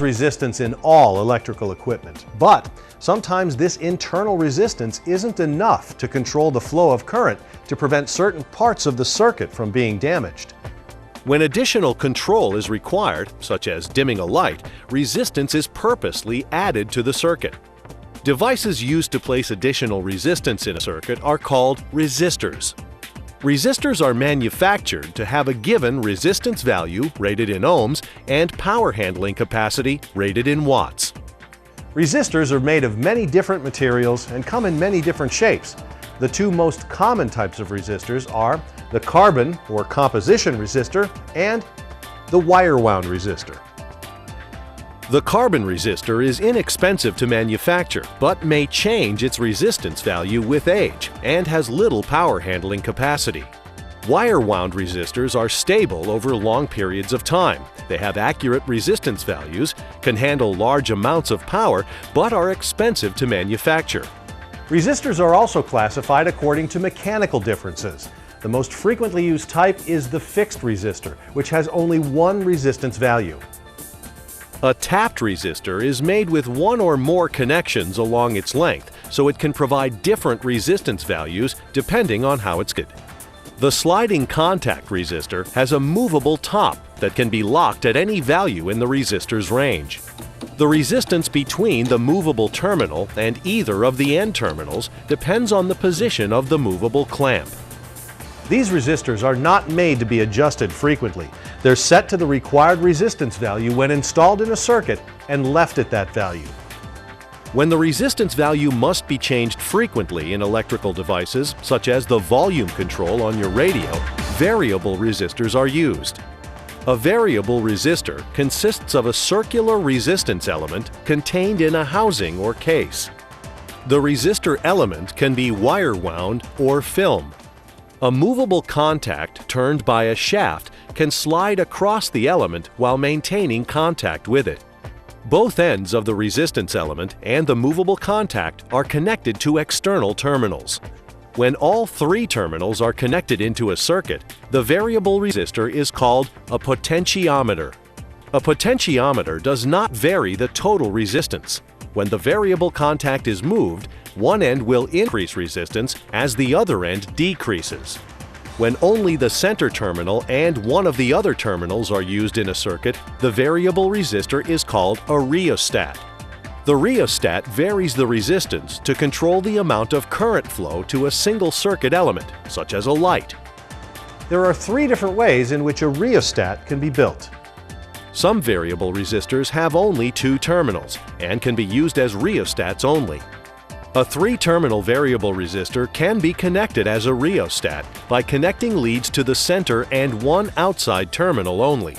Resistance in all electrical equipment, but sometimes this internal resistance isn't enough to control the flow of current to prevent certain parts of the circuit from being damaged. When additional control is required, such as dimming a light, resistance is purposely added to the circuit. Devices used to place additional resistance in a circuit are called resistors. Resistors are manufactured to have a given resistance value rated in ohms and power handling capacity rated in watts. Resistors are made of many different materials and come in many different shapes. The two most common types of resistors are the carbon or composition resistor and the wire-wound resistor. The carbon resistor is inexpensive to manufacture, but may change its resistance value with age and has little power handling capacity. Wire-wound resistors are stable over long periods of time. They have accurate resistance values, can handle large amounts of power, but are expensive to manufacture. Resistors are also classified according to mechanical differences. The most frequently used type is the fixed resistor, which has only one resistance value. A tapped resistor is made with one or more connections along its length, so it can provide different resistance values depending on how it's cut. The sliding contact resistor has a movable top that can be locked at any value in the resistor's range. The resistance between the movable terminal and either of the end terminals depends on the position of the movable clamp. These resistors are not made to be adjusted frequently. They're set to the required resistance value when installed in a circuit and left at that value. When the resistance value must be changed frequently in electrical devices, such as the volume control on your radio, variable resistors are used. A variable resistor consists of a circular resistance element contained in a housing or case. The resistor element can be wire-wound or film. A movable contact turned by a shaft can slide across the element while maintaining contact with it. Both ends of the resistance element and the movable contact are connected to external terminals. When all three terminals are connected into a circuit, the variable resistor is called a potentiometer. A potentiometer does not vary the total resistance. When the variable contact is moved, one end will increase resistance as the other end decreases. When only the center terminal and one of the other terminals are used in a circuit, the variable resistor is called a rheostat. The rheostat varies the resistance to control the amount of current flow to a single circuit element, such as a light. There are three different ways in which a rheostat can be built. Some variable resistors have only two terminals and can be used as rheostats only. A three-terminal variable resistor can be connected as a rheostat by connecting leads to the center and one outside terminal only.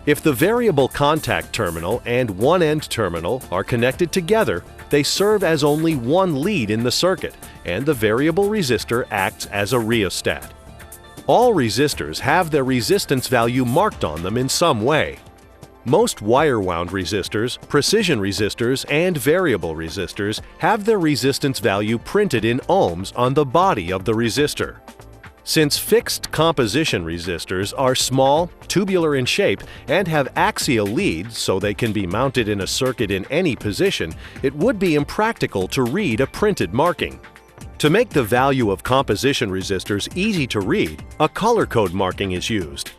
If the variable contact terminal and one end terminal are connected together, they serve as only one lead in the circuit, and the variable resistor acts as a rheostat. All resistors have their resistance value marked on them in some way. Most wire-wound resistors, precision resistors, and variable resistors have their resistance value printed in ohms on the body of the resistor. Since fixed composition resistors are small, tubular in shape, and have axial leads so they can be mounted in a circuit in any position, it would be impractical to read a printed marking. To make the value of composition resistors easy to read, a color code marking is used.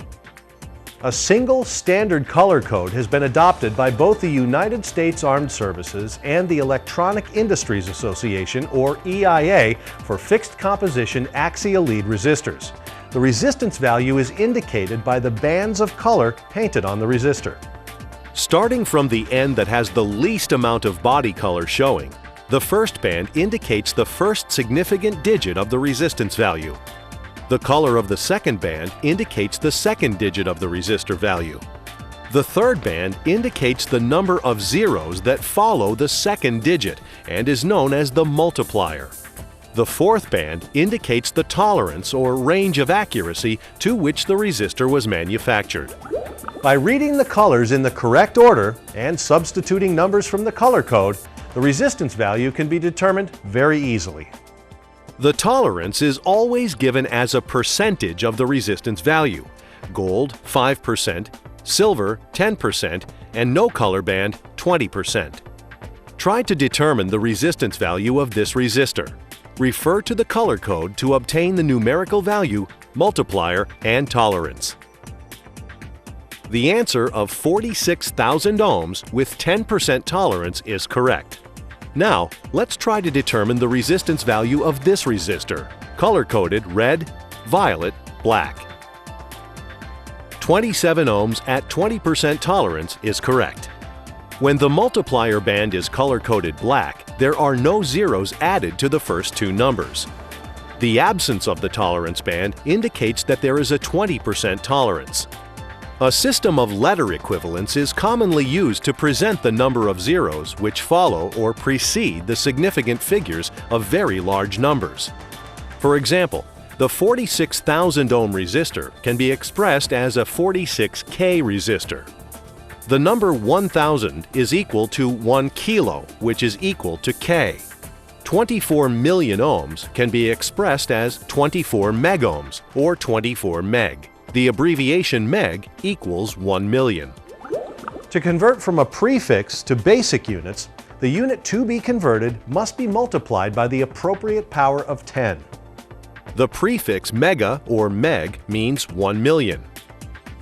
A single standard color code has been adopted by both the United States Armed Services and the Electronic Industries Association, or EIA, for fixed composition axial lead resistors. The resistance value is indicated by the bands of color painted on the resistor. Starting from the end that has the least amount of body color showing, the first band indicates the first significant digit of the resistance value. The color of the second band indicates the second digit of the resistor value. The third band indicates the number of zeros that follow the second digit and is known as the multiplier. The fourth band indicates the tolerance or range of accuracy to which the resistor was manufactured. By reading the colors in the correct order and substituting numbers from the color code, the resistance value can be determined very easily. The tolerance is always given as a percentage of the resistance value: gold 5%, silver 10%, and no color band 20%. Try to determine the resistance value of this resistor. Refer to the color code to obtain the numerical value, multiplier, and tolerance. The answer of 46,000 ohms with 10% tolerance is correct. Now, let's try to determine the resistance value of this resistor, color-coded red, violet, black. 27 ohms at 20% tolerance is correct. When the multiplier band is color-coded black, there are no zeros added to the first two numbers. The absence of the tolerance band indicates that there is a 20% tolerance. A system of letter equivalents is commonly used to present the number of zeros which follow or precede the significant figures of very large numbers. For example, the 46,000 ohm resistor can be expressed as a 46K resistor. The number 1000 is equal to 1 kilo, which is equal to K. 24 million ohms can be expressed as 24 megohms or 24 meg. The abbreviation meg equals 1 million. To convert from a prefix to basic units, the unit to be converted must be multiplied by the appropriate power of 10. The prefix mega or meg means 1 million.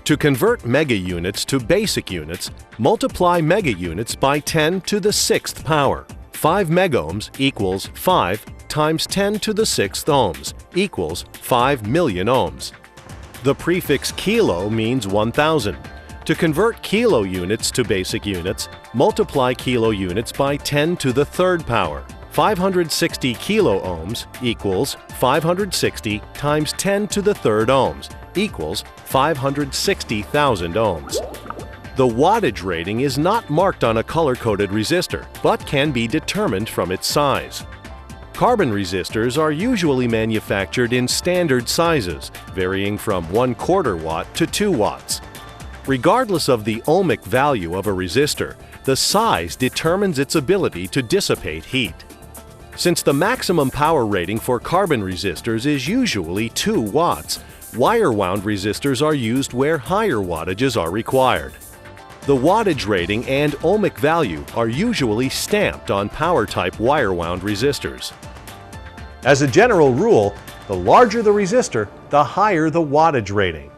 To convert mega units to basic units, multiply mega units by 10 to the 6th power. 5 megohms equals 5 times 10 to the 6th ohms equals 5 million ohms. The prefix kilo means 1000. To convert kilo units to basic units, multiply kilo units by 10 to the 3rd power. 560 kilo ohms equals 560 times 10 to the 3rd ohms equals 560,000 ohms. The wattage rating is not marked on a color-coded resistor, but can be determined from its size. Carbon resistors are usually manufactured in standard sizes, varying from 1/4 watt to 2 watts. Regardless of the ohmic value of a resistor, the size determines its ability to dissipate heat. Since the maximum power rating for carbon resistors is usually 2 watts, wire-wound resistors are used where higher wattages are required. The wattage rating and ohmic value are usually stamped on power-type wire-wound resistors. As a general rule, the larger the resistor, the higher the wattage rating.